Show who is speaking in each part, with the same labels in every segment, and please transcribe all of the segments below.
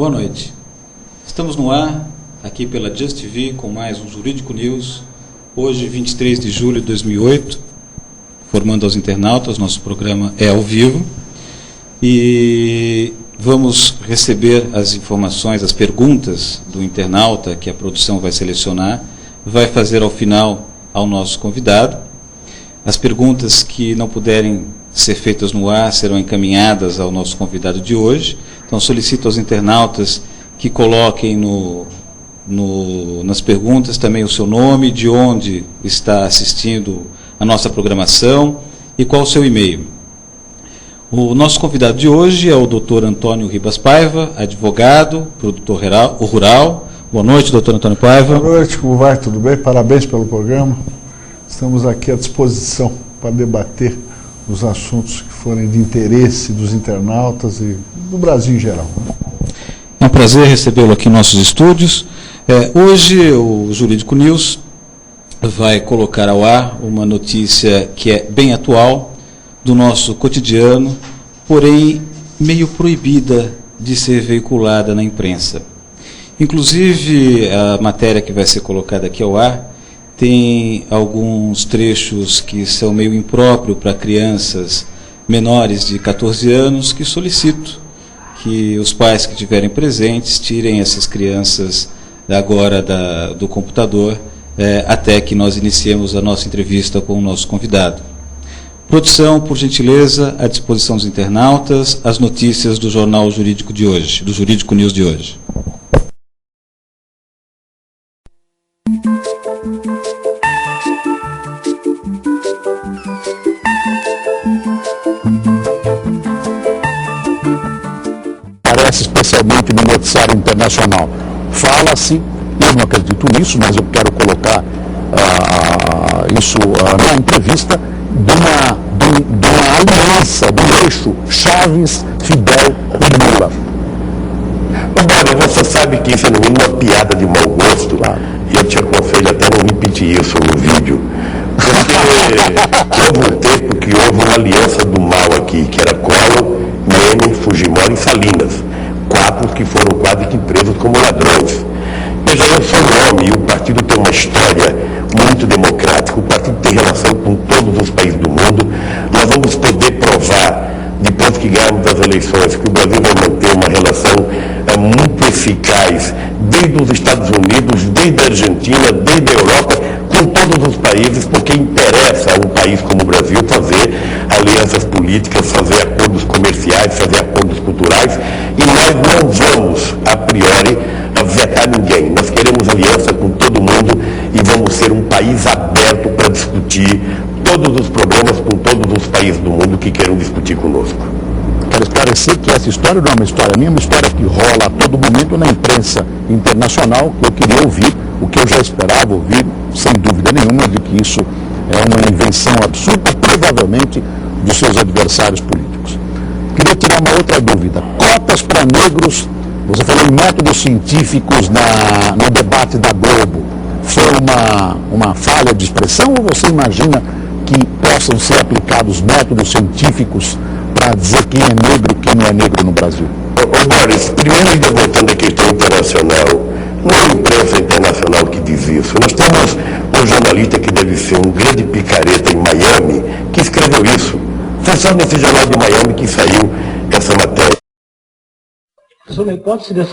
Speaker 1: Boa noite. Estamos no ar, aqui pela Just TV, com mais um Jurídico News, hoje 23 de julho de 2008, formando aos internautas, nosso programa é ao vivo, e vamos receber as informações, as perguntas do internauta, que a produção vai selecionar, vai fazer ao final ao nosso convidado. As perguntas que não puderem ser feitas no ar serão encaminhadas ao nosso convidado de hoje. Então, solicito aos internautas que coloquem nas perguntas também o seu nome, de onde está assistindo a nossa programação e qual o seu e-mail. O nosso convidado de hoje é o Dr. Antônio Ribas Paiva, advogado, produtor rural. Boa noite, Dr. Antônio Paiva.
Speaker 2: Boa noite, como vai? Tudo bem? Parabéns pelo programa. Estamos aqui à disposição para debater os assuntos que forem de interesse dos internautas e do Brasil em geral.
Speaker 1: É um prazer recebê-lo aqui em nossos estúdios. Hoje o Jurídico News vai colocar ao ar uma notícia que é bem atual, do nosso cotidiano, porém meio proibida de ser veiculada na imprensa. Inclusive, a matéria que vai ser colocada aqui ao ar tem alguns trechos que são meio impróprios para crianças menores de 14 anos, que solicito que os pais que estiverem presentes tirem essas crianças agora do computador, até que nós iniciemos a nossa entrevista com o nosso convidado. Produção, por gentileza, à disposição dos internautas, as notícias do Jornal Jurídico de hoje, do Jurídico News de hoje.
Speaker 3: Especialmente no noticiário internacional. Fala-se, eu não acredito nisso, mas eu quero colocar isso na entrevista, de uma aliança do eixo Chaves-Fidel-Lula.
Speaker 4: Mário, você sabe que isso é no mínimo uma piada de mau gosto, e eu te aconselho até não repetir isso no vídeo, porque houve um tempo que houve uma aliança do mal aqui, que era Collor, Menem, Fujimori e Salinas, quatro que foram quase que presos como ladrões. Veja, eu sou um homem e o partido tem uma história muito democrática, o partido tem relação com todos os países do mundo. Nós vamos poder provar, depois que ganharmos as eleições, que o Brasil vai manter uma relação muito eficaz, desde os Estados Unidos, desde a Argentina, desde a Europa, com todos os países, porque interessa a um país como o Brasil fazer alianças políticas, fazer acordos comerciais, fazer acordos culturais, e nós não vamos, a priori, vetar ninguém. Nós queremos aliança com todo mundo e vamos ser um país aberto para discutir todos os problemas com todos os países do mundo que queiram discutir conosco.
Speaker 3: Quero esclarecer que essa história não é uma história minha, é uma história que rola a todo momento na imprensa internacional, que eu queria ouvir, o que eu já esperava ouvir, sem dúvida nenhuma, de que isso é uma invenção absurda, provavelmente, dos seus adversários políticos. Queria tirar uma outra dúvida. Cotas para negros, você falou em métodos científicos no debate da Globo. Foi uma falha de expressão ou você imagina que possam ser aplicados métodos científicos para dizer quem é negro e quem não é negro no Brasil?
Speaker 4: Boris, primeiro ainda voltando à questão internacional, não é a imprensa internacional que diz isso. Nós temos um jornalista que deve ser um grande picareta em Miami, que escreveu isso. Foi só nesse jornal de Miami que saiu essa matéria.
Speaker 5: Professor, na hipótese do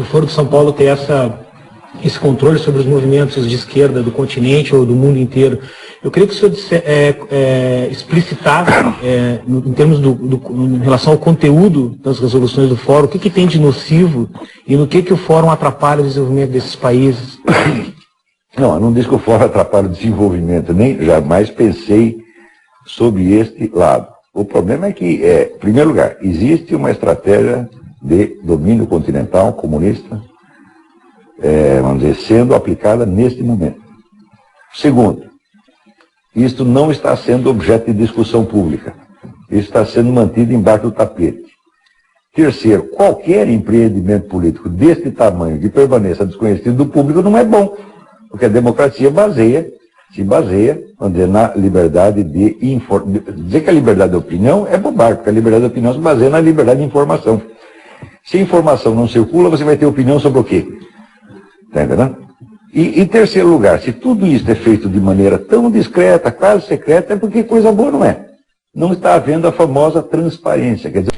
Speaker 5: Foro de São Paulo ter esse controle sobre os movimentos de esquerda do continente ou do mundo inteiro, eu queria que o senhor explicitasse, em termos em relação ao conteúdo das resoluções do Fórum, o que tem de nocivo e no que o Fórum atrapalha o desenvolvimento desses países.
Speaker 6: Não, eu não disse que o Fórum atrapalha o desenvolvimento, nem jamais pensei sobre este lado. O problema é que, em primeiro lugar, existe uma estratégia de domínio continental comunista, vamos dizer, sendo aplicada neste momento. Segundo, isto não está sendo objeto de discussão pública. Isso está sendo mantido embaixo do tapete. Terceiro, qualquer empreendimento político deste tamanho que permaneça desconhecido do público não é bom, porque a democracia se baseia, vamos dizer, na liberdade de informação. Dizer que a liberdade de opinião é bobagem, porque a liberdade de opinião se baseia na liberdade de informação. Se a informação não circula, você vai ter opinião sobre o quê? Está entendendo? E em terceiro lugar, se tudo isso é feito de maneira tão discreta, quase secreta, é porque coisa boa não é. Não está havendo a famosa transparência. Quer dizer...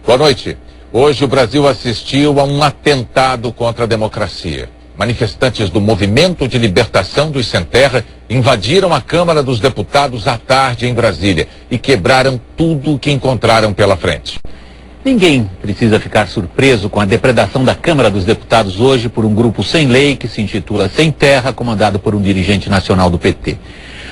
Speaker 7: Boa noite. Hoje o Brasil assistiu a um atentado contra a democracia. Manifestantes do Movimento de Libertação dos Sem Terra invadiram a Câmara dos Deputados à tarde em Brasília e quebraram tudo o que encontraram pela frente.
Speaker 8: Ninguém precisa ficar surpreso com a depredação da Câmara dos Deputados hoje por um grupo sem lei que se intitula Sem Terra, comandado por um dirigente nacional do PT.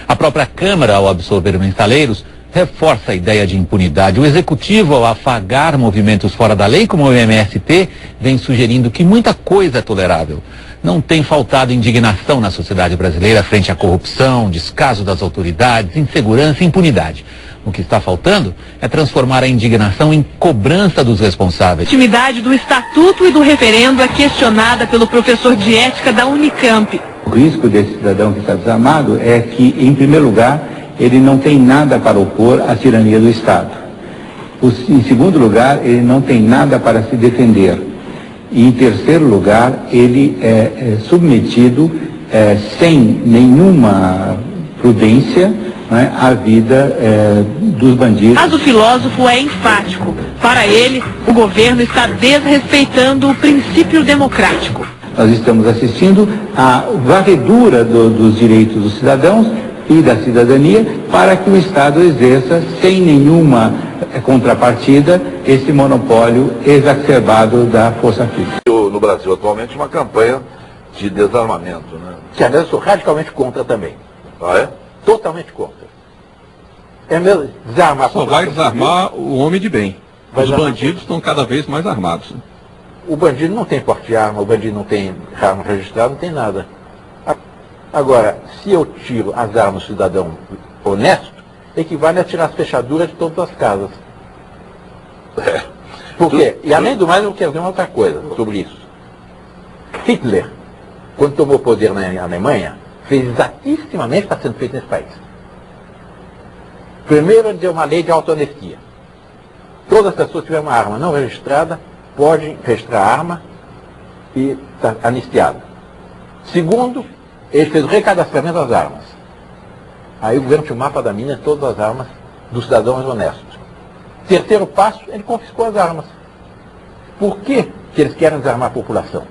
Speaker 8: A própria Câmara, ao absorver mensaleiros, reforça a ideia de impunidade. O Executivo, ao afagar movimentos fora da lei, como o MST, vem sugerindo que muita coisa é tolerável. Não tem faltado indignação na sociedade brasileira frente à corrupção, descaso das autoridades, insegurança e impunidade. O que está faltando é transformar a indignação em cobrança dos responsáveis.
Speaker 9: A legitimidade do estatuto e do referendo é questionada pelo professor de ética da Unicamp.
Speaker 10: O risco desse cidadão que está desarmado é que, em primeiro lugar, ele não tem nada para opor à tirania do Estado. Em segundo lugar, ele não tem nada para se defender. E, em terceiro lugar, ele é submetido sem nenhuma prudência, né, à vida dos bandidos.
Speaker 9: Mas o filósofo é enfático. Para ele, o governo está desrespeitando o princípio democrático.
Speaker 10: Nós estamos assistindo à varredura dos direitos dos cidadãos e da cidadania para que o Estado exerça, sem nenhuma contrapartida, esse monopólio exacerbado da força física.
Speaker 4: No Brasil, atualmente, uma campanha de desarmamento, né?
Speaker 11: Que, aliás, eu sou radicalmente contra também.
Speaker 4: Ah, é?
Speaker 11: Totalmente contra. É mesmo desarmar.
Speaker 12: Só vai desarmar o homem de bem. Os bandidos estão cada vez mais armados.
Speaker 11: O bandido não tem porte de arma, o bandido não tem arma registrada, não tem nada. Agora, se eu tiro as armas do cidadão honesto, equivale a tirar as fechaduras de todas as casas. Por quê? E além do mais, eu quero dizer uma outra coisa sobre isso. Hitler, quando tomou poder na Alemanha, fez exatissimamente o que está sendo feito nesse país. Primeiro, ele deu uma lei de autoanistia. Todas as pessoas que tiverem uma arma não registrada podem registrar a arma e está anistiado. Segundo, ele fez o recadastramento das armas. Aí o governo tinha um mapa da mina de todas as armas dos cidadãos honestos. Terceiro passo, ele confiscou as armas. Por que eles querem desarmar a população?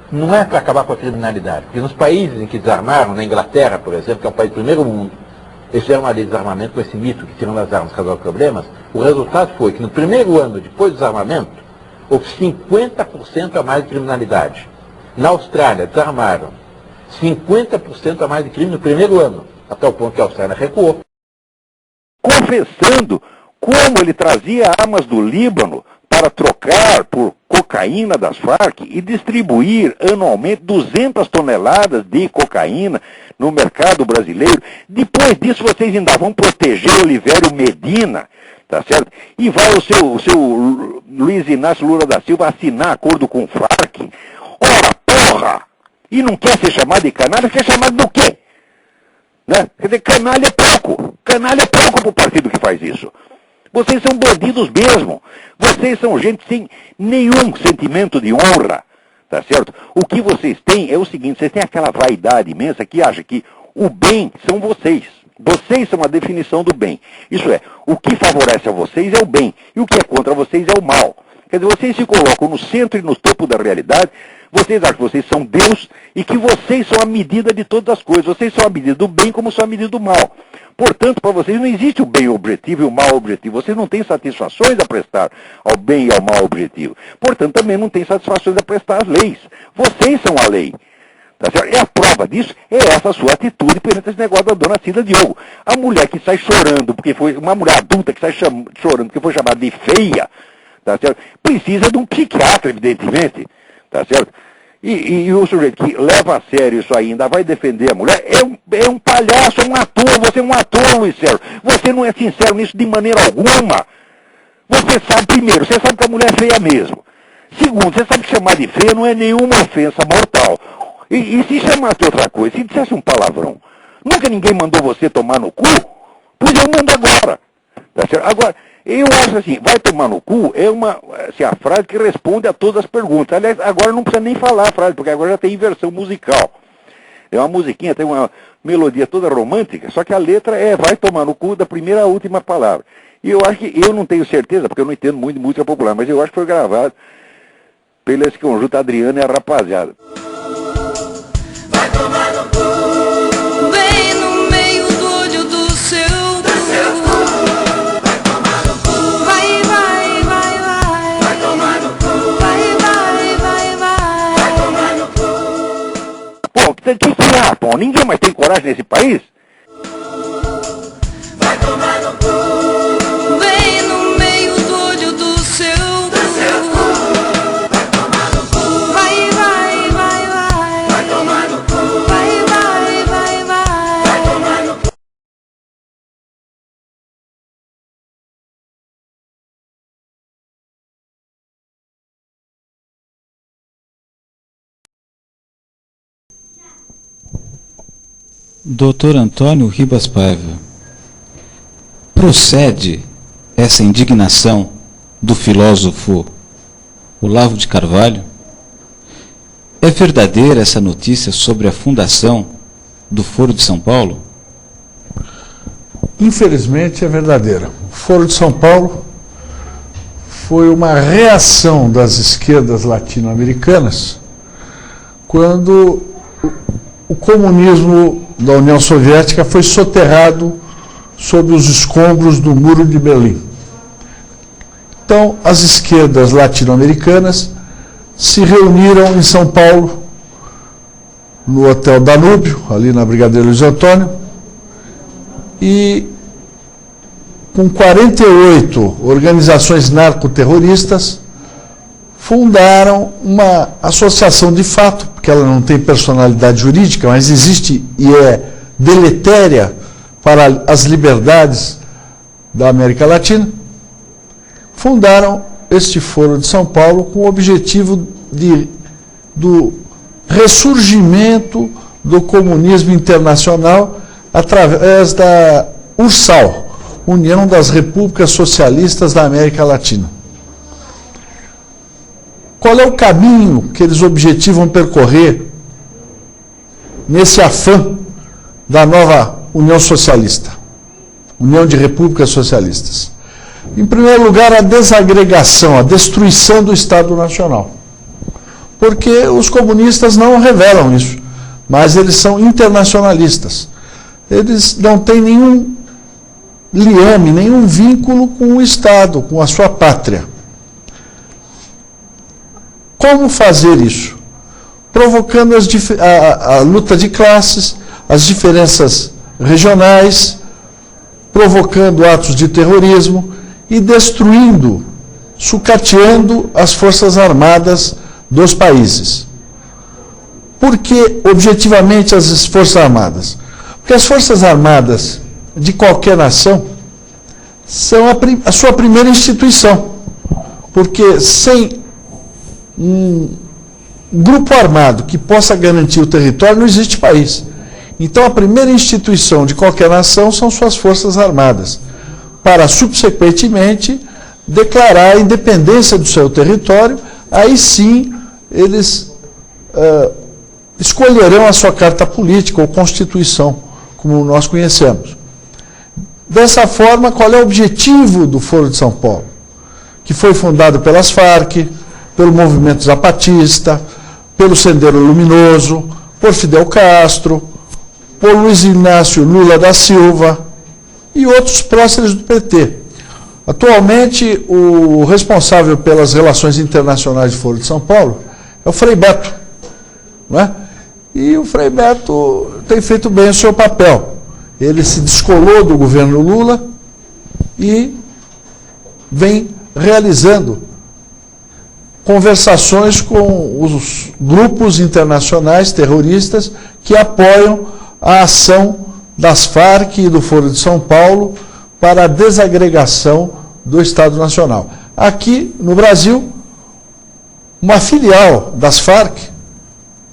Speaker 11: Não é para acabar com a criminalidade. Porque nos países em que desarmaram, na Inglaterra, por exemplo, que é um país do primeiro mundo, eles fizeram uma lei de desarmamento com esse mito que tirando as armas causava problemas. O resultado foi que no primeiro ano depois do desarmamento, houve 50% a mais de criminalidade. Na Austrália, desarmaram 50% a mais de crime no primeiro ano, até o ponto que a Austrália recuou.
Speaker 3: Confessando como ele trazia armas do Líbano para trocar por cocaína das Farc e distribuir anualmente 200 toneladas de cocaína no mercado brasileiro. Depois disso, vocês ainda vão proteger Olivério Medina, tá certo? E vai o seu Luiz Inácio Lula da Silva assinar acordo com o Farc. Ora, porra! E não quer ser chamado de canalha, quer chamado do quê? Né? Quer dizer, canalha é pouco. Canalha é pouco para o partido que faz isso. Vocês são bandidos mesmo. Vocês são gente sem nenhum sentimento de honra. Tá certo? O que vocês têm é o seguinte, vocês têm aquela vaidade imensa que acha que o bem são vocês. Vocês são a definição do bem. Isso é, o que favorece a vocês é o bem. E o que é contra vocês é o mal. Quer dizer, vocês se colocam no centro e no topo da realidade. Vocês acham que vocês são Deus e que vocês são a medida de todas as coisas. Vocês são a medida do bem como são a medida do mal. Portanto, para vocês não existe o bem objetivo e o mal objetivo. Vocês não têm satisfações a prestar ao bem e ao mal objetivo. Portanto, também não têm satisfações a prestar às leis. Vocês são a lei. Tá certo? E a prova disso é essa sua atitude perante esse negócio da dona Cida Diogo. A mulher que sai chorando, porque foi uma mulher adulta que sai chorando porque foi chamada de feia, tá certo? Precisa de um psiquiatra, evidentemente. Tá certo? E o sujeito que leva a sério isso aí, ainda vai defender a mulher, é um palhaço, é um ator. Você é um ator, Luiz Sérgio. Você não é sincero nisso de maneira alguma. Você sabe, primeiro, você sabe que a mulher é feia mesmo. Segundo, você sabe que chamar de feia não é nenhuma ofensa mortal. E se chamasse outra coisa, se dissesse um palavrão, nunca ninguém mandou você tomar no cu? Pois eu mando agora. Tá certo? Agora,
Speaker 6: Eu acho assim, vai tomar no cu é uma, assim, a frase que responde a todas as perguntas. Aliás, agora não precisa nem falar a frase, porque agora já tem inversão musical. É uma musiquinha, tem uma melodia toda romântica, só que a letra é vai tomar no cu da primeira à última palavra. E eu acho que, eu não tenho certeza, porque eu não entendo muito de música popular, mas eu acho que foi gravado pelo esse conjunto Adriano e a Rapaziada.
Speaker 13: Vai tomar no cu, bem no meio do olho do seu cu. Vai tomar no cu, vai, vai, vai, vai. Vai tomar no cu, vai, vai, vai, vai. Vai tomar no cu.
Speaker 6: Pô, tem que tirar, pô, ninguém mais tem coragem nesse país?
Speaker 13: Vai tomar no cu, bem no meio do olho do seu cu. Vai tomar no cu, vai, vai, vai, vai. Vai tomar no cu, vai, vai, vai, vai. Vai tomar no cu.
Speaker 1: Dr. Antônio Ribas Paiva, procede essa indignação do filósofo Olavo de Carvalho? É verdadeira essa notícia sobre a fundação do Foro de São Paulo?
Speaker 2: Infelizmente é verdadeira. O Foro de São Paulo foi uma reação das esquerdas latino-americanas quando o comunismo da União Soviética foi soterrado sob os escombros do Muro de Berlim. Então, as esquerdas latino-americanas se reuniram em São Paulo, no Hotel Danúbio, ali na Brigadeiro Luiz Antônio, e com 48 organizações narcoterroristas, fundaram uma associação de fato, porque ela não tem personalidade jurídica, mas existe e é deletéria para as liberdades da América Latina, fundaram este Foro de São Paulo com o objetivo do ressurgimento do comunismo internacional através da URSAL, União das Repúblicas Socialistas da América Latina. Qual é o caminho que eles objetivam percorrer nesse afã da nova União Socialista, União de Repúblicas Socialistas? Em primeiro lugar, a desagregação, a destruição do Estado Nacional. Porque os comunistas não revelam isso, mas eles são internacionalistas. Eles não têm nenhum liame, nenhum vínculo com o Estado, com a sua pátria. Como fazer isso? Provocando a luta de classes, as diferenças regionais, provocando atos de terrorismo e destruindo, sucateando as forças armadas dos países. Por que, objetivamente, as forças armadas? Porque as forças armadas de qualquer nação são a sua primeira instituição. Porque sem um grupo armado que possa garantir o território, não existe país. Então, a primeira instituição de qualquer nação são suas forças armadas, para, subsequentemente, declarar a independência do seu território. Aí sim, eles escolherão a sua carta política ou constituição, como nós conhecemos. Dessa forma, qual é o objetivo do Foro de São Paulo? Que foi fundado pelas Farc, pelo movimento zapatista, pelo Sendero Luminoso, por Fidel Castro, por Luiz Inácio Lula da Silva e outros próceres do PT. Atualmente, o responsável pelas relações internacionais do Foro de São Paulo é o Frei Beto, não é? E o Frei Beto tem feito bem o seu papel. Ele se descolou do governo Lula e vem realizando conversações com os grupos internacionais terroristas que apoiam a ação das Farc e do Foro de São Paulo para a desagregação do Estado Nacional. Aqui, no Brasil, uma filial das Farc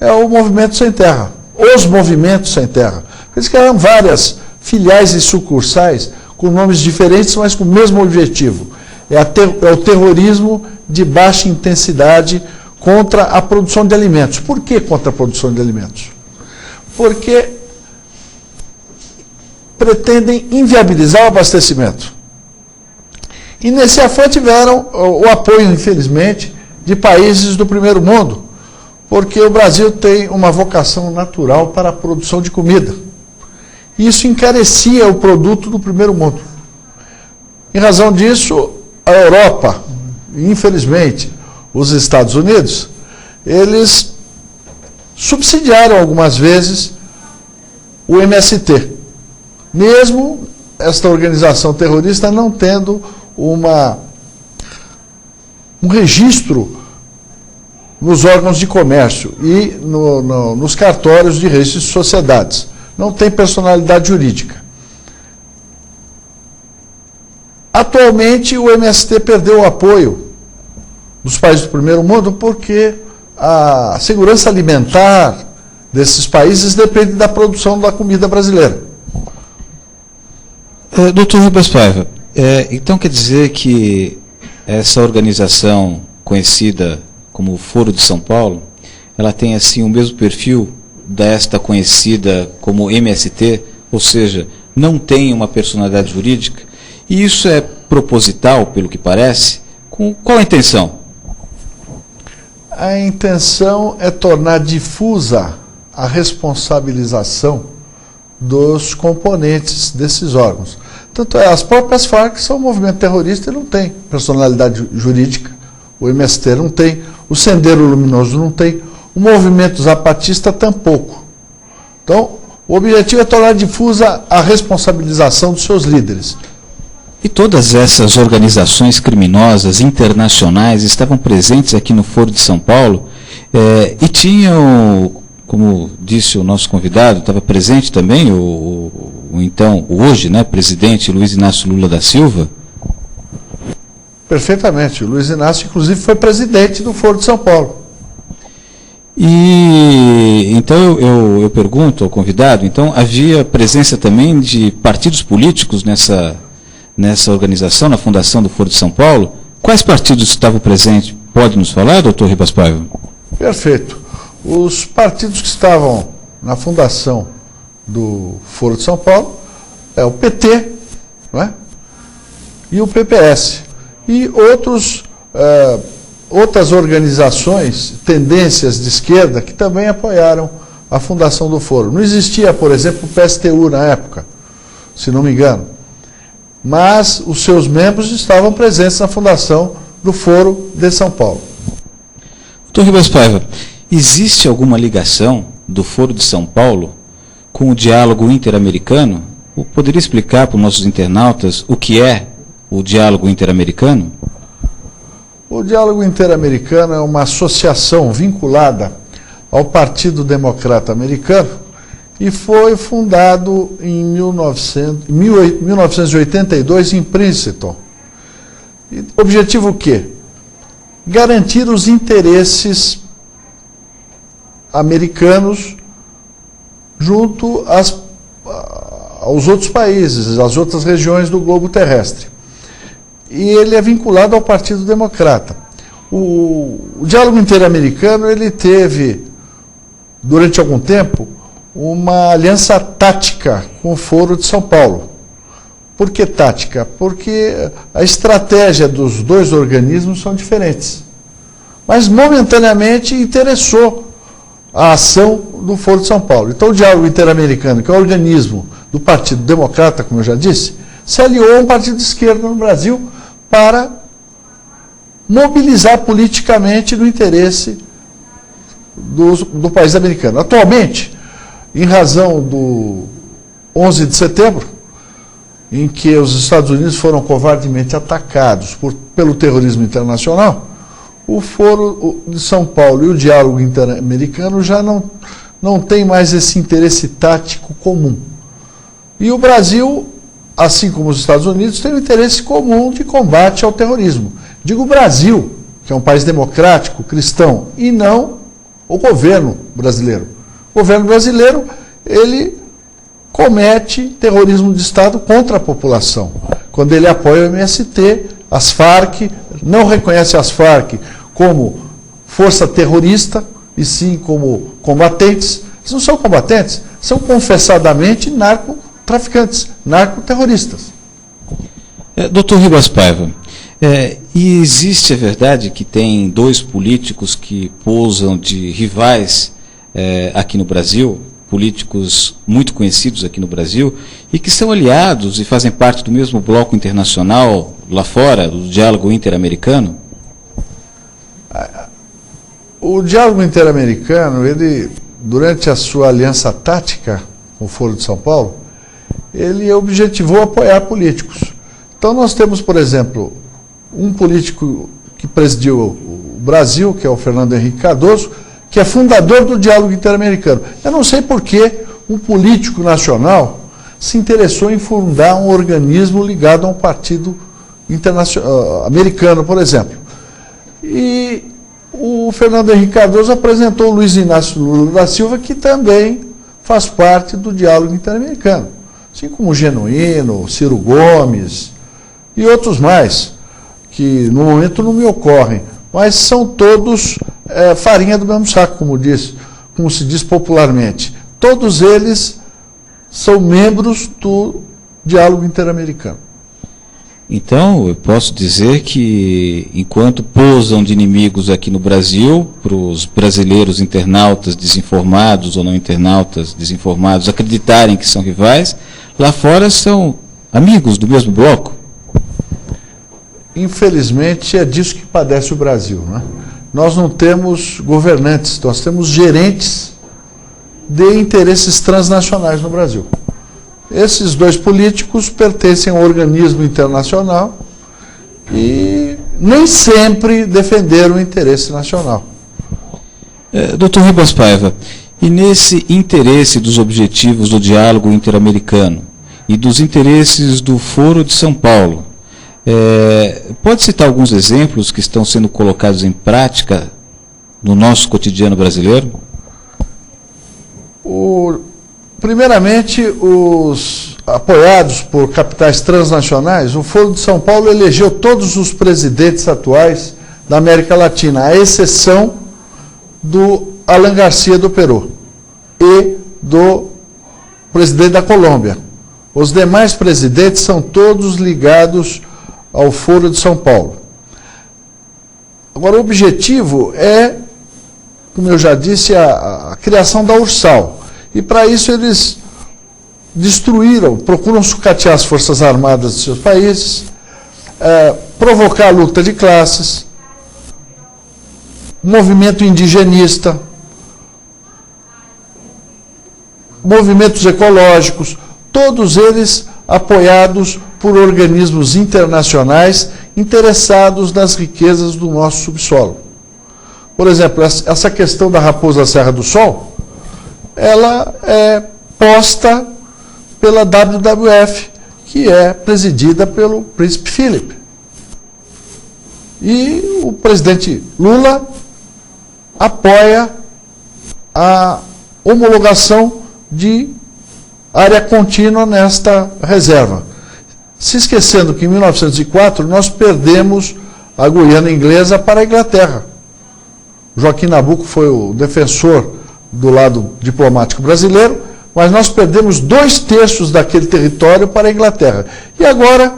Speaker 2: é o Movimento Sem Terra, os Movimentos Sem Terra. Eles criaram várias filiais e sucursais com nomes diferentes, mas com o mesmo objetivo. É o terrorismo de baixa intensidade contra a produção de alimentos. Por que contra a produção de alimentos? Porque pretendem inviabilizar o abastecimento. E nesse afã tiveram o apoio, infelizmente, de países do primeiro mundo, porque o Brasil tem uma vocação natural para a produção de comida. Isso encarecia o produto do primeiro mundo. Em razão disso, a Europa, infelizmente, os Estados Unidos, eles subsidiaram algumas vezes o MST, mesmo esta organização terrorista não tendo um registro nos órgãos de comércio e nos cartórios de registro de sociedades. Não tem personalidade jurídica. Atualmente, o MST perdeu o apoio dos países do primeiro mundo porque a segurança alimentar desses países depende da produção da comida brasileira.
Speaker 1: Doutor Ribas Paiva, então quer dizer que essa organização conhecida como Foro de São Paulo, ela tem assim o mesmo perfil desta conhecida como MST, ou seja, não tem uma personalidade jurídica, e isso é proposital, pelo que parece, com qual a intenção?
Speaker 2: A intenção é tornar difusa a responsabilização dos componentes desses órgãos. Tanto é, as próprias Farc são um movimento terrorista e não tem personalidade jurídica, o MST não tem, o Sendero Luminoso não tem, o movimento zapatista tampouco. Então, o objetivo é tornar difusa a responsabilização dos seus líderes.
Speaker 1: E todas essas organizações criminosas internacionais estavam presentes aqui no Foro de São Paulo e tinham, como disse o nosso convidado, estava presente também então, hoje, presidente Luiz Inácio Lula da Silva?
Speaker 2: Perfeitamente. O Luiz Inácio, inclusive, foi presidente do Foro de São Paulo.
Speaker 1: E então eu pergunto ao convidado, então havia presença também de partidos políticos nessa organização, na fundação do Foro de São Paulo? Quais partidos estavam presentes? Pode nos falar, doutor Ribas Paiva?
Speaker 2: Perfeito. Os partidos que estavam na fundação do Foro de São Paulo é o PT, não é? E o PPS. E outras organizações, tendências de esquerda, que também apoiaram a fundação do Foro. Não existia, por exemplo, o PSTU na época, se não me engano. Mas os seus membros estavam presentes na fundação do Foro de São Paulo.
Speaker 1: Doutor Ribas Paiva, existe alguma ligação do Foro de São Paulo com o diálogo interamericano? Poderia explicar para os nossos internautas o que é o diálogo interamericano?
Speaker 2: O diálogo interamericano é uma associação vinculada ao Partido Democrata Americano e foi fundado em 1982 em Princeton. E, objetivo o quê? Garantir os interesses americanos junto aos outros países, às outras regiões do globo terrestre. E ele é vinculado ao Partido Democrata. O diálogo interamericano, ele teve, durante algum tempo, uma aliança tática com o Foro de São Paulo. Por que tática? Porque a estratégia dos dois organismos são diferentes. Mas, momentaneamente, interessou a ação do Foro de São Paulo. Então, o diálogo interamericano, que é o organismo do Partido Democrata, como eu já disse, se aliou a um partido de esquerda no Brasil para mobilizar politicamente no interesse do país americano. Atualmente, em razão do 11 de setembro, em que os Estados Unidos foram covardemente atacados pelo terrorismo internacional, o Foro de São Paulo e o diálogo interamericano já não tem mais esse interesse tático comum. E o Brasil, assim como os Estados Unidos, tem um interesse comum de combate ao terrorismo. Digo o Brasil, que é um país democrático, cristão, e não o governo brasileiro. O governo brasileiro, ele comete terrorismo de Estado contra a população. Quando ele apoia o MST, as Farc, não reconhece as Farc como força terrorista, e sim como combatentes. Eles não são combatentes, são confessadamente narcotraficantes, narcoterroristas.
Speaker 1: Dr. Ribas Paiva, e existe a verdade que tem dois políticos que posam de rivais aqui no Brasil, políticos muito conhecidos aqui no Brasil, e que são aliados e fazem parte do mesmo bloco internacional lá fora, do diálogo interamericano?
Speaker 2: O diálogo interamericano, ele, durante a sua aliança tática com o Foro de São Paulo, ele objetivou apoiar políticos. Então nós temos, por exemplo, um político que presidiu o Brasil, que é o Fernando Henrique Cardoso, que é fundador do diálogo interamericano. Eu não sei por que um político nacional se interessou em fundar um organismo ligado a um partido americano, por exemplo. E o Fernando Henrique Cardoso apresentou o Luiz Inácio Lula da Silva, que também faz parte do diálogo interamericano. Assim como o Genuíno, Ciro Gomes e outros mais, que no momento não me ocorrem, mas são todos farinha do mesmo saco, como se diz popularmente. Todos eles são membros do diálogo interamericano.
Speaker 1: Então, eu posso dizer que, enquanto posam de inimigos aqui no Brasil, para os brasileiros internautas desinformados ou não internautas desinformados acreditarem que são rivais, lá fora são amigos do mesmo bloco?
Speaker 2: Infelizmente, é disso que padece o Brasil, né? Nós não temos governantes, nós temos gerentes de interesses transnacionais no Brasil. Esses dois políticos pertencem a um organismo internacional e nem sempre defenderam o interesse nacional.
Speaker 1: Dr. Ribas Paiva, e nesse interesse dos objetivos do diálogo interamericano e dos interesses do Foro de São Paulo, pode citar alguns exemplos que estão sendo colocados em prática no nosso cotidiano brasileiro?
Speaker 2: Primeiramente, os apoiados por capitais transnacionais, o Foro de São Paulo elegeu todos os presidentes atuais da América Latina, à exceção do Alan Garcia do Peru e do presidente da Colômbia. Os demais presidentes são todos ligados ao Foro de São Paulo. Agora, o objetivo é, como eu já disse, a criação da URSAL. E para isso eles procuram sucatear as Forças Armadas de seus países, provocar a luta de classes, movimento indigenista, movimentos ecológicos, todos eles apoiados por organismos internacionais interessados nas riquezas do nosso subsolo. Por exemplo, essa questão da Raposa Serra do Sol, ela é posta pela WWF, que é presidida pelo Príncipe Philip. E o presidente Lula apoia a homologação de área contínua nesta reserva. Se esquecendo que em 1904 nós perdemos a Guiana Inglesa para a Inglaterra. Joaquim Nabuco foi o defensor do lado diplomático brasileiro, mas nós perdemos 2/3 daquele território para a Inglaterra. E agora,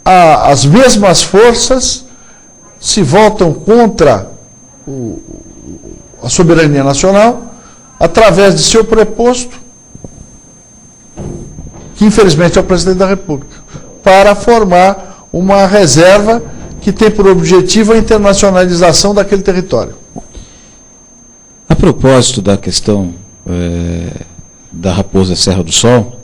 Speaker 2: as mesmas forças se voltam contra a soberania nacional, através de seu preposto, que infelizmente é o presidente da República, para formar uma reserva que tem por objetivo a internacionalização daquele território.
Speaker 1: A propósito da questão da Raposa Serra do Sol,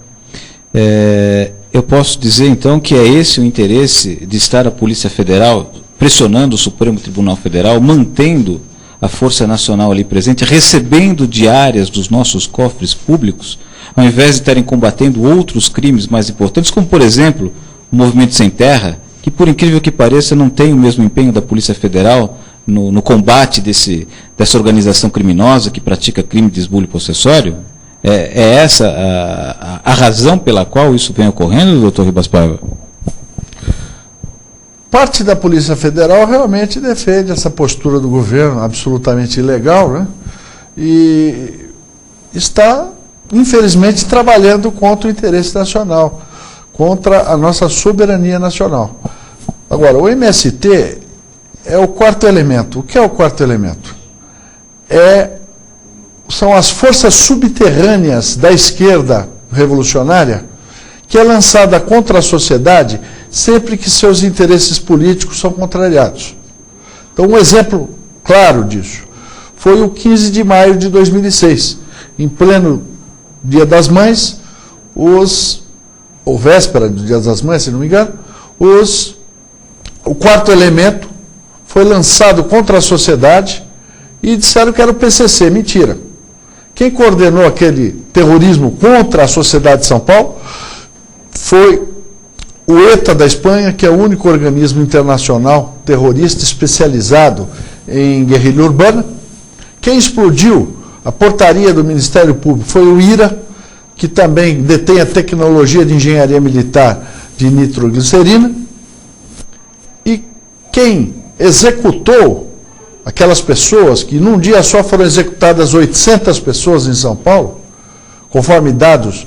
Speaker 1: eu posso dizer então que é esse o interesse de estar a Polícia Federal pressionando o Supremo Tribunal Federal, mantendo a Força Nacional ali presente, recebendo diárias dos nossos cofres públicos, ao invés de estarem combatendo outros crimes mais importantes, como por exemplo o Movimento Sem Terra, que por incrível que pareça não tem o mesmo empenho da Polícia Federal no combate dessa organização criminosa que pratica crime de esbulho possessório. É essa a razão pela qual isso vem ocorrendo, doutor Ribas Paiva?
Speaker 2: Parte da Polícia Federal realmente defende essa postura do governo absolutamente ilegal, né? E está, infelizmente, trabalhando contra o interesse nacional, contra a nossa soberania nacional. Agora, o MST é o quarto elemento. O que é o quarto elemento? São as forças subterrâneas da esquerda revolucionária, que é lançada contra a sociedade sempre que seus interesses políticos são contrariados. Então, um exemplo claro disso foi o 15 de maio de 2006, em pleno Dia das Mães, ou véspera do Dia das Mães, se não me engano, o quarto elemento foi lançado contra a sociedade e disseram que era o PCC. Mentira. Quem coordenou aquele terrorismo contra a sociedade de São Paulo foi o ETA da Espanha, que é o único organismo internacional terrorista especializado em guerrilha urbana. Quem explodiu a portaria do Ministério Público foi o IRA, que também detém a tecnologia de engenharia militar de nitroglicerina. E quem executou aquelas pessoas, que num dia só foram executadas 800 pessoas em São Paulo, conforme dados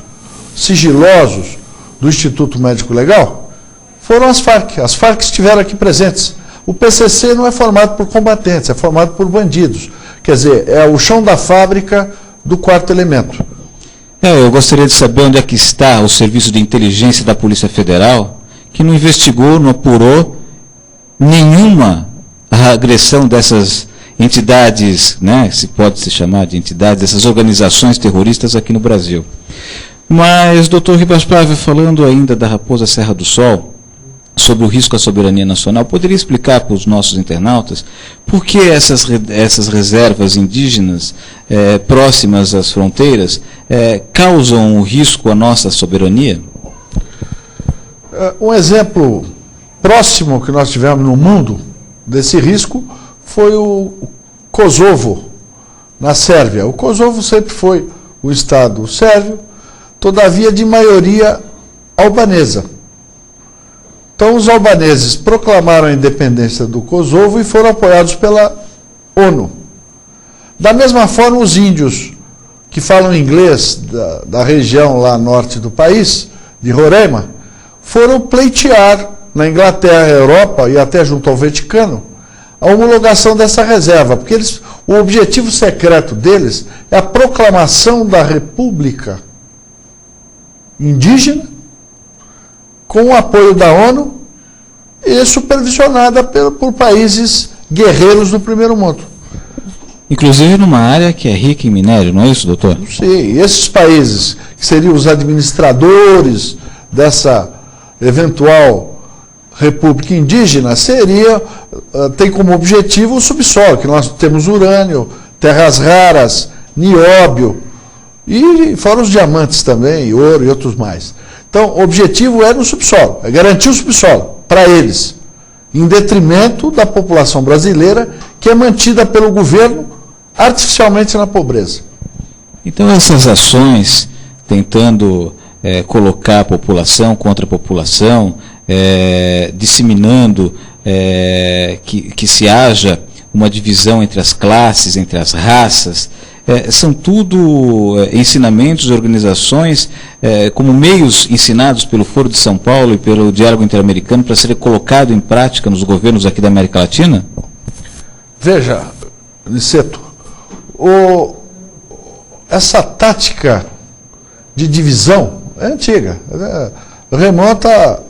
Speaker 2: sigilosos do Instituto Médico Legal, foram as Farc. As Farc estiveram aqui presentes. O PCC não é formado por combatentes, é formado por bandidos. Quer dizer, é o chão da fábrica do quarto elemento.
Speaker 1: Eu gostaria de saber onde é que está o Serviço de Inteligência da Polícia Federal, que não investigou, não apurou nenhuma agressão dessas entidades, né, se pode se chamar de entidades, dessas organizações terroristas aqui no Brasil. Mas, doutor Ribas Paiva, falando ainda da Raposa Serra do Sol, sobre o risco à soberania nacional, poderia explicar para os nossos internautas por que essas reservas indígenas próximas às fronteiras causam um risco à nossa soberania?
Speaker 2: Um exemplo próximo que nós tivemos no mundo desse risco foi o Kosovo, na Sérvia. O Kosovo sempre foi um Estado sérvio, todavia de maioria albanesa. Então os albaneses proclamaram a independência do Kosovo e foram apoiados pela ONU. Da mesma forma, os índios que falam inglês da região lá norte do país, de Roraima, foram pleitear na Inglaterra, Europa e até junto ao Vaticano a homologação dessa reserva, porque o objetivo secreto deles é a proclamação da República Indígena, com o apoio da ONU e supervisionada por países guerreiros do primeiro mundo.
Speaker 1: Inclusive numa área que é rica em minério, não é isso, doutor?
Speaker 2: Sim, esses países que seriam os administradores dessa eventual república indígena tem como objetivo o subsolo, que nós temos urânio, terras raras, nióbio, e fora os diamantes também, ouro e outros mais. Então, o objetivo é no subsolo, é garantir o subsolo para eles, em detrimento da população brasileira, que é mantida pelo governo artificialmente na pobreza.
Speaker 1: Então, essas ações tentando colocar a população contra a população, disseminando que se haja uma divisão entre as classes, entre as raças, são tudo ensinamentos, organizações, como meios ensinados pelo Foro de São Paulo e pelo Diálogo Interamericano para serem colocados em prática nos governos aqui da América Latina?
Speaker 2: Veja, Niceto, essa tática de divisão é antiga, remonta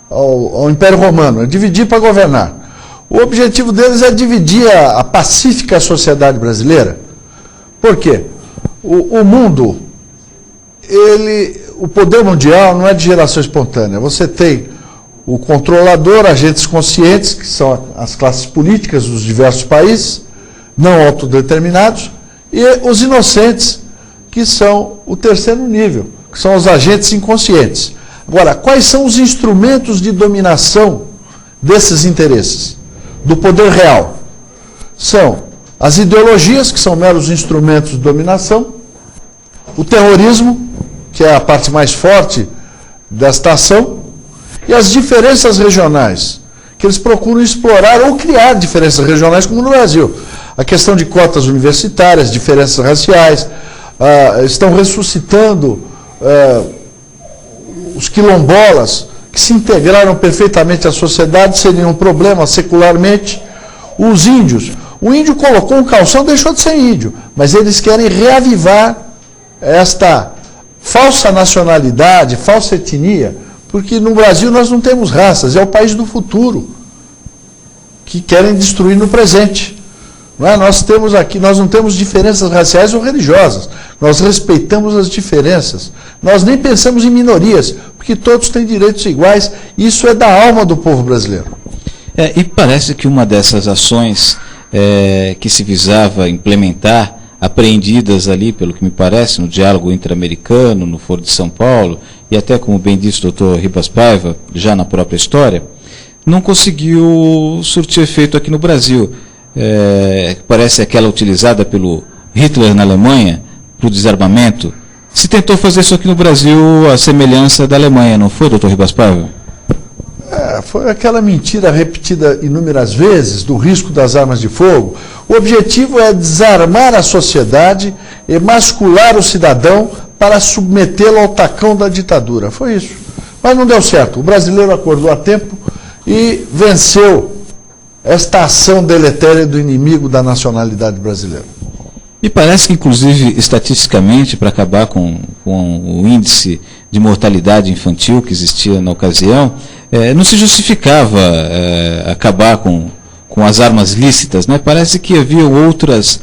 Speaker 2: ao Império Romano, é dividir para governar. O objetivo deles é dividir a pacífica sociedade brasileira. Por quê? O mundo, o poder mundial não é de geração espontânea. Você tem o controlador, agentes conscientes, que são as classes políticas dos diversos países, não autodeterminados, e os inocentes, que são o terceiro nível, que são os agentes inconscientes. Agora, quais são os instrumentos de dominação desses interesses? Do poder real? São as ideologias, que são meros instrumentos de dominação, o terrorismo, que é a parte mais forte desta ação, e as diferenças regionais, que eles procuram explorar ou criar diferenças regionais, como no Brasil. A questão de cotas universitárias, diferenças raciais, estão ressuscitando os quilombolas, que se integraram perfeitamente à sociedade, seriam um problema secularmente. Os índios, o índio colocou um calção, deixou de ser índio, mas eles querem reavivar esta falsa nacionalidade, falsa etnia, porque no Brasil nós não temos raças, é o país do futuro, que querem destruir no presente. Não é? Nós não temos diferenças raciais ou religiosas, nós respeitamos as diferenças, nós nem pensamos em minorias, porque todos têm direitos iguais, isso é da alma do povo brasileiro.
Speaker 1: E parece que uma dessas ações que se visava implementar, apreendidas ali, pelo que me parece, no diálogo interamericano, no Foro de São Paulo, e até, como bem disse o doutor Ribas Paiva, já na própria história, não conseguiu surtir efeito aqui no Brasil. Parece aquela utilizada pelo Hitler na Alemanha, para o desarmamento. Se tentou fazer isso aqui no Brasil, a semelhança da Alemanha, não foi, doutor Ribas Paiva?
Speaker 2: Foi aquela mentira repetida inúmeras vezes do risco das armas de fogo. O objetivo é desarmar a sociedade, emascular o cidadão para submetê-lo ao tacão da ditadura. Foi isso. Mas não deu certo. O brasileiro acordou a tempo e venceu esta ação deletéria do inimigo da nacionalidade brasileira.
Speaker 1: Me parece que, inclusive, estatisticamente, para acabar com o índice de mortalidade infantil que existia na ocasião, não se justificava acabar com as armas lícitas, né? Parece que havia outros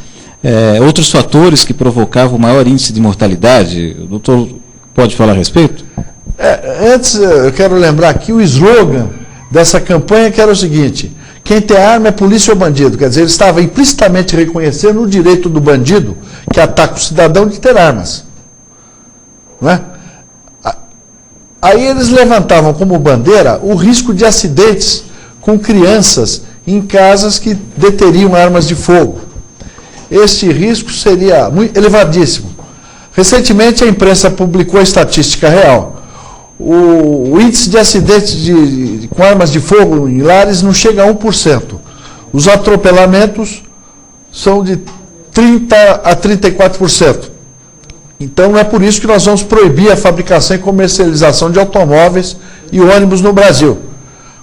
Speaker 1: fatores que provocavam o maior índice de mortalidade. O doutor pode falar a respeito?
Speaker 2: Antes, eu quero lembrar aqui o slogan dessa campanha, que era o seguinte: quem tem arma é polícia ou bandido. Quer dizer, ele estava implicitamente reconhecendo o direito do bandido que ataca o cidadão de ter armas. Não é? Aí eles levantavam como bandeira o risco de acidentes com crianças em casas que deteriam armas de fogo. Este risco seria muito elevadíssimo. Recentemente a imprensa publicou a estatística real. O índice de acidentes com armas de fogo em lares não chega a 1%. Os atropelamentos são de 30% a 34%. Então não é por isso que nós vamos proibir a fabricação e comercialização de automóveis e ônibus no Brasil.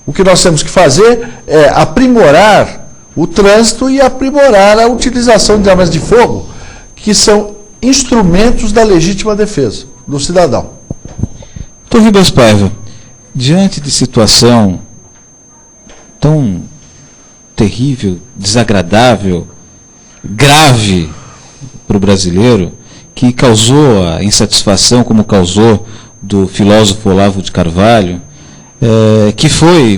Speaker 2: O que nós temos que fazer é aprimorar o trânsito e aprimorar a utilização de armas de fogo, que são instrumentos da legítima defesa do cidadão.
Speaker 1: Doutor Ribas Paiva, diante de situação tão terrível, desagradável, grave para o brasileiro, que causou a insatisfação como causou do filósofo Olavo de Carvalho, que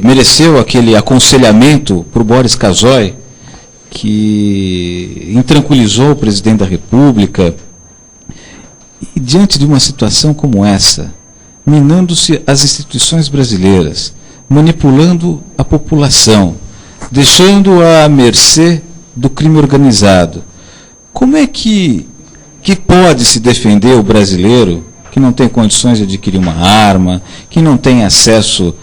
Speaker 1: mereceu aquele aconselhamento por Boris Casoy, que intranquilizou o presidente da República. E diante de uma situação como essa, minando-se as instituições brasileiras, manipulando a população, deixando-a à mercê do crime organizado, como é que pode se defender o brasileiro que não tem condições de adquirir uma arma, que não tem acesso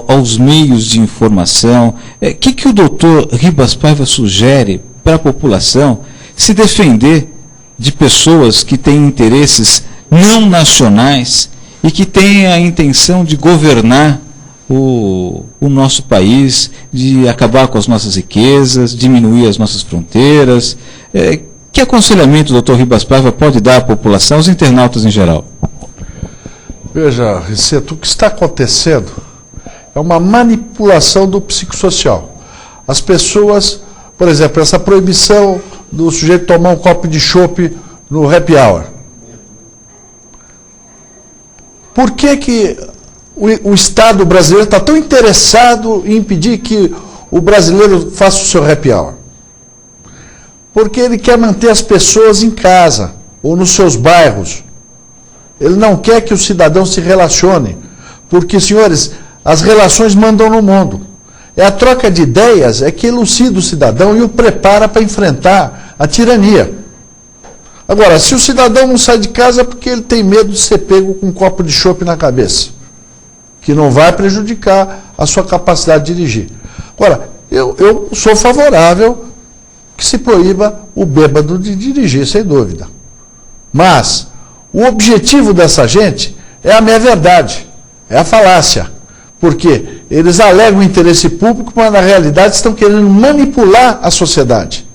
Speaker 1: aos meios de informação? O que o doutor Ribas Paiva sugere para a população se defender de pessoas que têm interesses não nacionais e que têm a intenção de governar o nosso país, de acabar com as nossas riquezas, diminuir as nossas fronteiras? Que aconselhamento o doutor Ribas Paiva pode dar à população, aos internautas em geral?
Speaker 2: Veja, Riceto, o que está acontecendo é uma manipulação do psicossocial. As pessoas, por exemplo, essa proibição do sujeito tomar um copo de chopp no happy hour. Por que o Estado brasileiro está tão interessado em impedir que o brasileiro faça o seu happy hour? Porque ele quer manter as pessoas em casa ou nos seus bairros. Ele não quer que o cidadão se relacione, porque, senhores, as relações mandam no mundo. É a troca de ideias que elucida o cidadão e o prepara para enfrentar a tirania. Agora, se o cidadão não sai de casa é porque ele tem medo de ser pego com um copo de chopp na cabeça, que não vai prejudicar a sua capacidade de dirigir. Agora, eu sou favorável que se proíba o bêbado de dirigir, sem dúvida. Mas o objetivo dessa gente é a meia-verdade, é a falácia. Porque eles alegam interesse público, mas na realidade estão querendo manipular a sociedade.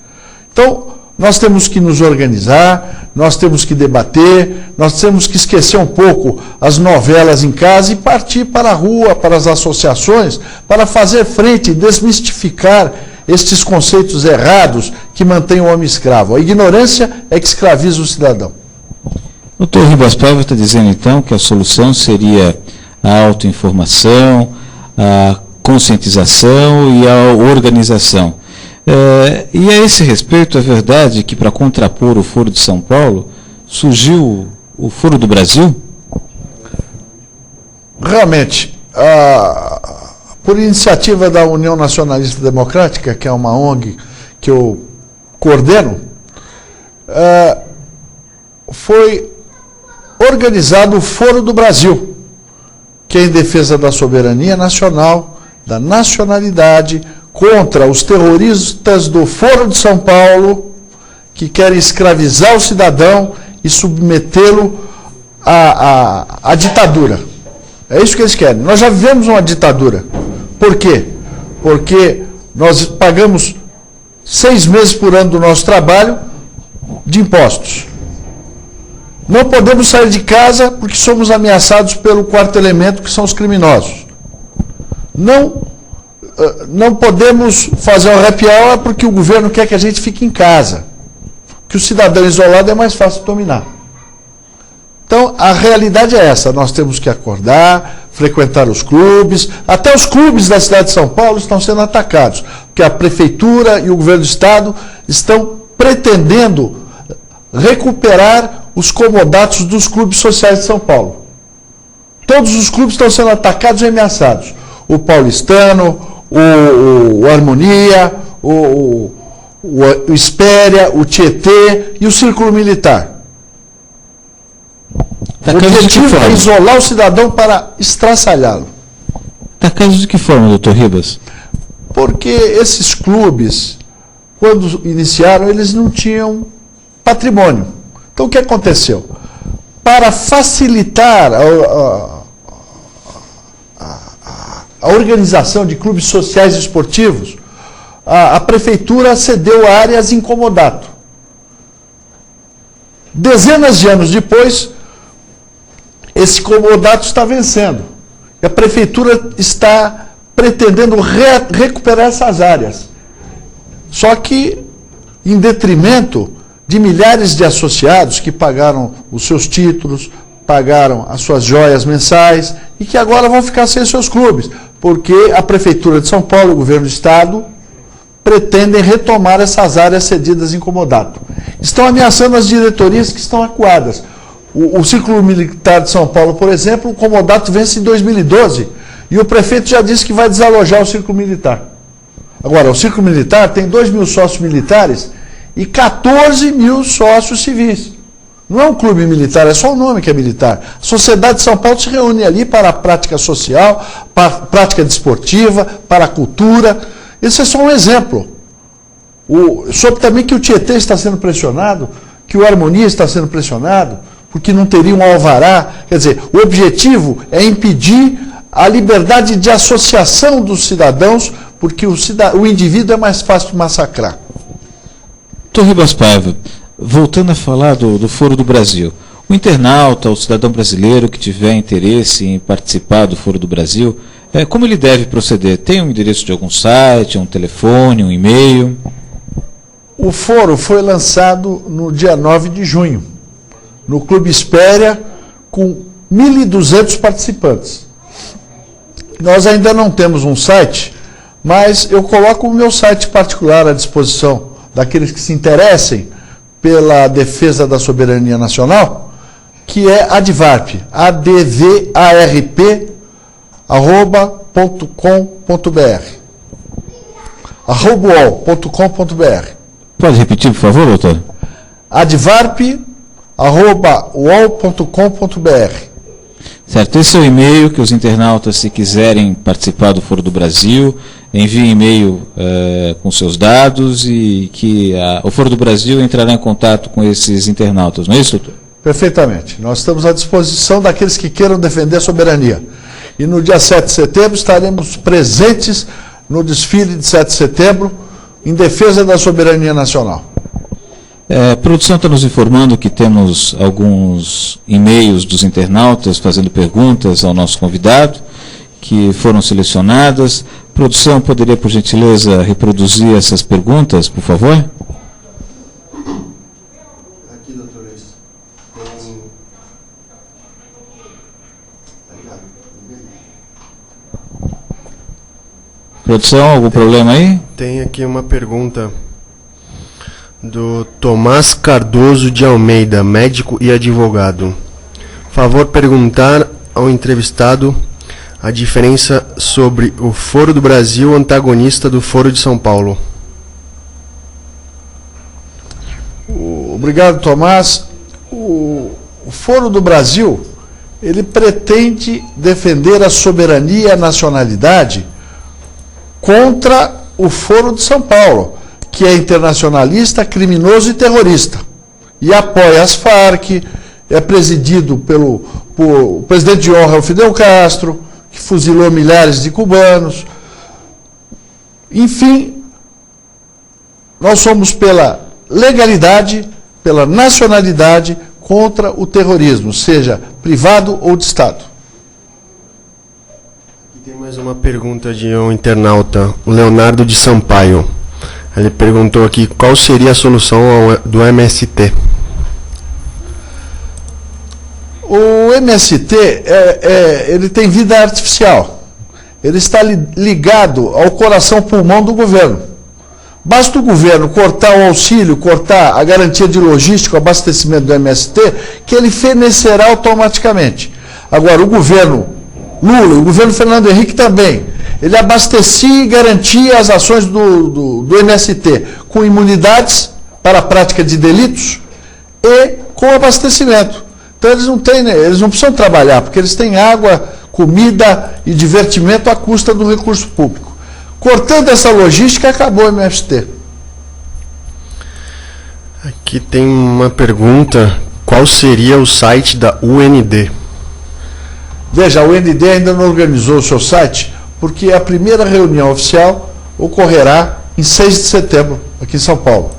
Speaker 2: Então, nós temos que nos organizar, nós temos que debater, nós temos que esquecer um pouco as novelas em casa e partir para a rua, para as associações, para fazer frente e desmistificar estes conceitos errados que mantêm o homem escravo. A ignorância é que escraviza o cidadão.
Speaker 1: Doutor Ribas Paiva está dizendo, então, que a solução seria a autoinformação, a conscientização e a organização. E a esse respeito, é verdade que, para contrapor o Foro de São Paulo, surgiu o Foro do Brasil?
Speaker 2: Realmente, por iniciativa da União Nacionalista Democrática, que é uma ONG que eu coordeno, foi organizado o Foro do Brasil, que é em defesa da soberania nacional, da nacionalidade, contra os terroristas do Foro de São Paulo, que querem escravizar o cidadão e submetê-lo à ditadura. É isso que eles querem. Nós já vivemos uma ditadura. Por quê? Porque nós pagamos 6 meses por ano do nosso trabalho de impostos. Não podemos sair de casa porque somos ameaçados pelo quarto elemento, que são os criminosos. Não podemos fazer um happy hour porque o governo quer que a gente fique em casa. Que o cidadão isolado é mais fácil de dominar. Então, a realidade é essa. Nós temos que acordar, frequentar os clubes. Até os clubes da cidade de São Paulo estão sendo atacados, porque a prefeitura e o governo do estado estão pretendendo recuperar os comodatos dos clubes sociais de São Paulo. Todos os clubes estão sendo atacados e ameaçados. O Paulistano, o Harmonia, o Espéria, o Tietê e o Círculo Militar. O objetivo é isolar o cidadão para estraçalhá-lo.
Speaker 1: Atacados de que forma, doutor Ribas?
Speaker 2: Porque esses clubes, quando iniciaram, eles não tinham patrimônio. Então, o que aconteceu? Para facilitar a organização de clubes sociais e esportivos, a prefeitura cedeu áreas em comodato. Dezenas de anos depois, esse comodato está vencendo. E a prefeitura está pretendendo recuperar essas áreas. Só que em detrimento de milhares de associados que pagaram os seus títulos, pagaram as suas joias mensais e que agora vão ficar sem seus clubes, porque a Prefeitura de São Paulo e o Governo do Estado pretendem retomar essas áreas cedidas em comodato. Estão ameaçando as diretorias que estão acuadas. O Círculo Militar de São Paulo, por exemplo, o comodato vence em 2012 e o prefeito já disse que vai desalojar o Círculo Militar. Agora, o Círculo Militar tem 2.000 sócios militares e 14 mil sócios civis. Não é um clube militar, é só o nome que é militar. A sociedade de São Paulo se reúne ali para a prática social, para a prática desportiva, para a cultura. Esse é só um exemplo. Soube também que o Tietê está sendo pressionado, que o Harmonia está sendo pressionado, porque não teria um alvará. Quer dizer, o objetivo é impedir a liberdade de associação dos cidadãos, porque o indivíduo é mais fácil de massacrar.
Speaker 1: Doutor Ribas Paiva, voltando a falar do Foro do Brasil, o internauta, o cidadão brasileiro que tiver interesse em participar do Foro do Brasil, como ele deve proceder? Tem um endereço de algum site, um telefone, um e-mail?
Speaker 2: O Foro foi lançado no dia 9 de junho, no Clube Espéria, com 1.200 participantes. Nós ainda não temos um site, mas eu coloco o meu site particular à disposição daqueles que se interessem pela defesa da soberania nacional, que é advarp, advarp@.com.br. @.com.br.
Speaker 1: Pode repetir, por favor, doutor?
Speaker 2: advarp@uol.com.br.
Speaker 1: Certo, esse é o e-mail que os internautas, se quiserem participar do Foro do Brasil, enviem e-mail com seus dados e que o Foro do Brasil entrará em contato com esses internautas, não é isso, doutor?
Speaker 2: Perfeitamente. Nós estamos à disposição daqueles que queiram defender a soberania. E no dia 7 de setembro estaremos presentes no desfile de 7 de setembro em defesa da soberania nacional.
Speaker 1: A produção está nos informando que temos alguns e-mails dos internautas fazendo perguntas ao nosso convidado, que foram selecionadas. Produção, poderia, por gentileza, reproduzir essas perguntas, por favor?
Speaker 14: Aqui, doutor Luiz.
Speaker 1: Produção, algum problema aí?
Speaker 14: Tem aqui uma pergunta do Tomás Cardoso de Almeida, médico e advogado. Favor perguntar ao entrevistado a diferença sobre o Foro do Brasil antagonista do Foro de São Paulo.
Speaker 2: Obrigado, Tomás. O Foro do Brasil, ele pretende defender a soberania e a nacionalidade contra o Foro de São Paulo, que é internacionalista, criminoso e terrorista, e apoia as Farc, é presidido por o presidente de honra, o Fidel Castro, que fuzilou milhares de cubanos. Enfim, nós somos pela legalidade, pela nacionalidade, contra o terrorismo, seja privado ou de Estado.
Speaker 14: Tem mais uma pergunta de um internauta, o Leonardo de Sampaio. Ele perguntou aqui qual seria a solução do MST.
Speaker 2: O MST, ele tem vida artificial. Ele está ligado ao coração-pulmão do governo. Basta o governo cortar o auxílio, cortar a garantia de logística, o abastecimento do MST, que ele fenecerá automaticamente. Agora, o governo Lula, o governo Fernando Henrique também, ele abastecia e garantia as ações do MST com imunidades para a prática de delitos e com abastecimento. Então eles não precisam trabalhar, porque eles têm água, comida e divertimento à custa do recurso público. Cortando essa logística, acabou o MST.
Speaker 14: Aqui tem uma pergunta, qual seria o site da UND?
Speaker 2: Veja, a UND ainda não organizou o seu site, porque a primeira reunião oficial ocorrerá em 6 de setembro, aqui em São Paulo.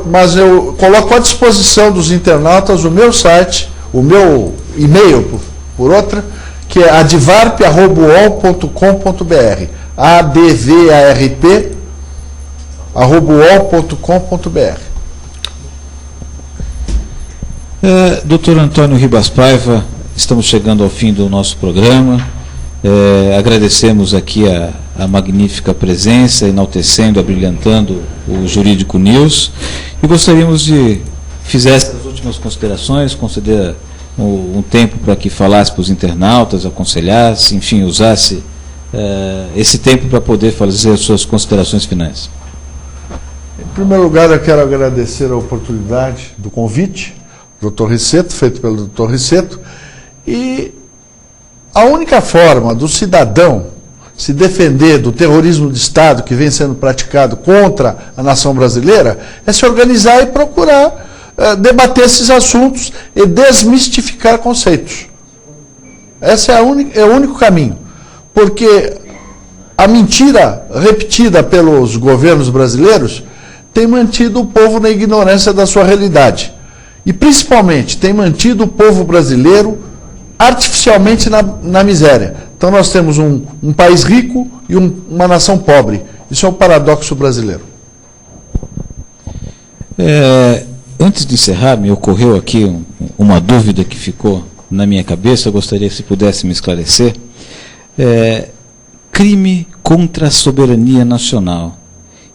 Speaker 2: Mas eu coloco à disposição dos internautas o meu site, o meu e-mail, por outra, que é advarp@uol.com.br, advarp@uol.com.br.
Speaker 1: Doutor Antônio Ribas Paiva, estamos chegando ao fim do nosso programa. Agradecemos aqui a magnífica presença, enaltecendo, abrilhantando o Jurídico News, e gostaríamos de fizesse as últimas considerações, conceder um tempo para que falasse para os internautas, aconselhasse, enfim, usasse esse tempo para poder fazer as suas considerações finais.
Speaker 2: Em primeiro lugar, eu quero agradecer a oportunidade do convite, Dr. Riceto, feito pelo Dr. Riceto, e a única forma do cidadão se defender do terrorismo de Estado que vem sendo praticado contra a nação brasileira é se organizar e procurar debater esses assuntos e desmistificar conceitos. Esse é o único caminho, porque a mentira repetida pelos governos brasileiros tem mantido o povo na ignorância da sua realidade e, principalmente, tem mantido o povo brasileiro artificialmente na miséria. Então nós temos um país rico e uma nação pobre. Isso é um paradoxo brasileiro.
Speaker 1: Antes de encerrar, me ocorreu aqui uma dúvida que ficou na minha cabeça, eu gostaria que se pudesse me esclarecer. Crime contra a soberania nacional.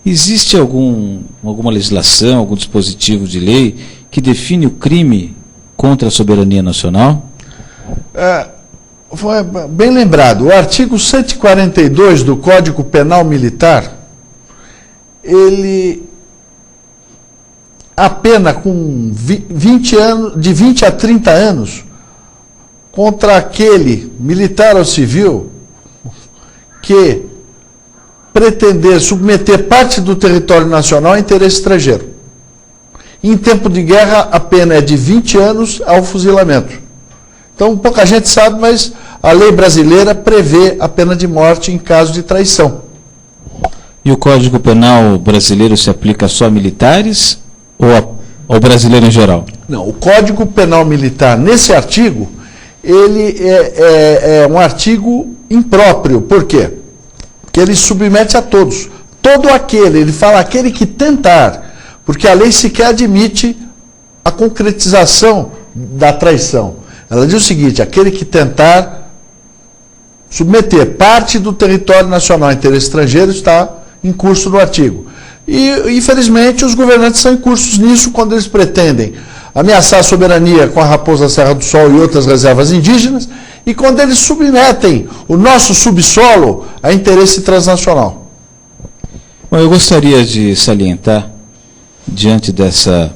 Speaker 1: Existe alguma legislação, algum dispositivo de lei que define o crime contra a soberania nacional?
Speaker 2: Foi bem lembrado. O artigo 142 do Código Penal Militar, ele a pena com 20 anos, de 20 a 30 anos contra aquele militar ou civil que pretender submeter parte do território nacional a interesse estrangeiro. Em tempo de guerra, a pena é de 20 anos ao fuzilamento. Então, pouca gente sabe, mas a lei brasileira prevê a pena de morte em caso de traição.
Speaker 1: E o Código Penal brasileiro se aplica só a militares ou ao brasileiro em geral?
Speaker 2: Não, o Código Penal Militar, nesse artigo, ele é um artigo impróprio. Por quê? Porque ele submete a todos. Todo aquele, ele fala aquele que tentar, porque a lei sequer admite a concretização da traição. Ela diz o seguinte: aquele que tentar submeter parte do território nacional a interesse estrangeiro está em curso no artigo. E, infelizmente, os governantes são incursos nisso quando eles pretendem ameaçar a soberania com a Raposa Serra do Sol e outras reservas indígenas, e quando eles submetem o nosso subsolo a interesse transnacional.
Speaker 1: Bom, eu gostaria de salientar, diante dessa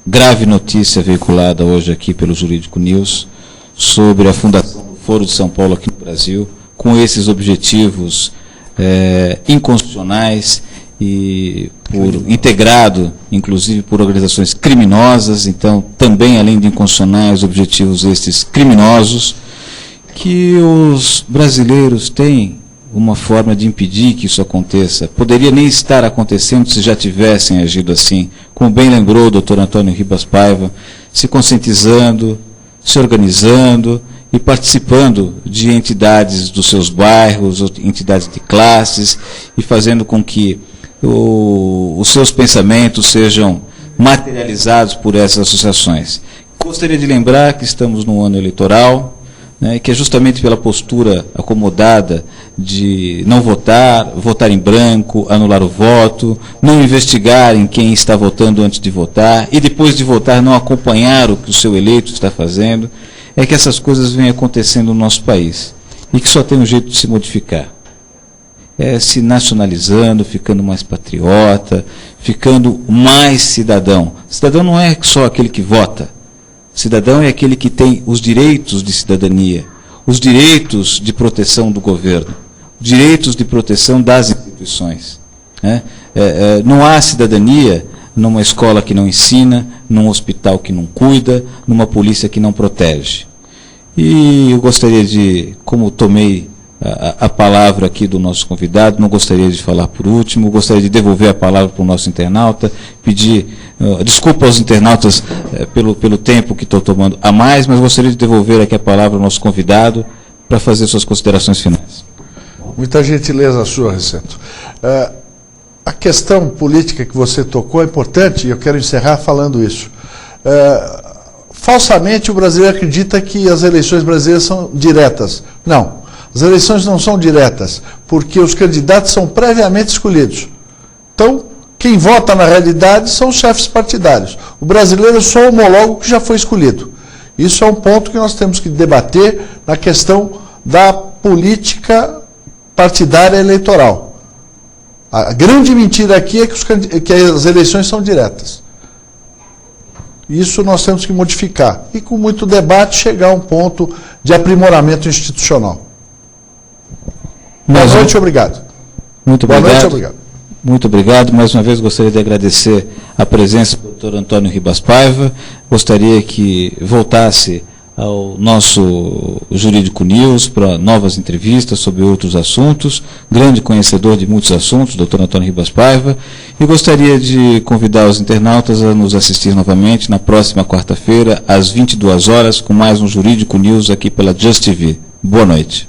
Speaker 1: grave notícia veiculada hoje aqui pelo Jurídico News, sobre a fundação do Foro de São Paulo aqui no Brasil, com esses objetivos inconstitucionais e integrado, inclusive, por organizações criminosas, então, também, além de inconstitucionais, objetivos estes criminosos, que os brasileiros têm uma forma de impedir que isso aconteça. Poderia nem estar acontecendo se já tivessem agido assim, como bem lembrou o doutor Antônio Ribas Paiva, se conscientizando, se organizando e participando de entidades dos seus bairros, entidades de classes, e fazendo com que os seus pensamentos sejam materializados por essas associações. Gostaria de lembrar que estamos no ano eleitoral, né, que é justamente pela postura acomodada de não votar, votar em branco, anular o voto, não investigar em quem está votando antes de votar, e depois de votar não acompanhar o que o seu eleito está fazendo, é que essas coisas vêm acontecendo no nosso país, e que só tem um jeito de se modificar. Se nacionalizando, ficando mais patriota, ficando mais cidadão. Cidadão não é só aquele que vota. Cidadão é aquele que tem os direitos de cidadania, os direitos de proteção do governo, os direitos de proteção das instituições. Não há cidadania numa escola que não ensina, num hospital que não cuida, numa polícia que não protege. E eu gostaria de, como tomei a palavra aqui do nosso convidado, não gostaria de falar por último, gostaria de devolver a palavra para o nosso internauta, pedir desculpa aos internautas pelo tempo que estou tomando a mais, mas gostaria de devolver aqui a palavra ao nosso convidado para fazer suas considerações finais.
Speaker 2: Muita gentileza sua, Recento. A questão política que você tocou é importante, e eu quero encerrar falando isso. Falsamente o brasileiro acredita que as eleições brasileiras são diretas. Não. As eleições não são diretas, porque os candidatos são previamente escolhidos. Então, quem vota na realidade são os chefes partidários. O brasileiro só homologa o que já foi escolhido. Isso é um ponto que nós temos que debater na questão da política partidária eleitoral. A grande mentira aqui é que as eleições são diretas. Isso nós temos que modificar. E com muito debate chegar a um ponto de aprimoramento institucional. Boa noite, obrigado.
Speaker 1: Muito
Speaker 2: obrigado. Boa noite,
Speaker 1: obrigado. Muito obrigado. Mais uma vez gostaria de agradecer a presença do Dr. Antônio Ribas Paiva. Gostaria que voltasse ao nosso Jurídico News para novas entrevistas sobre outros assuntos. Grande conhecedor de muitos assuntos, Dr. Antônio Ribas Paiva. E gostaria de convidar os internautas a nos assistir novamente na próxima quarta-feira, às 22 horas, com mais um Jurídico News aqui pela Just TV. Boa noite.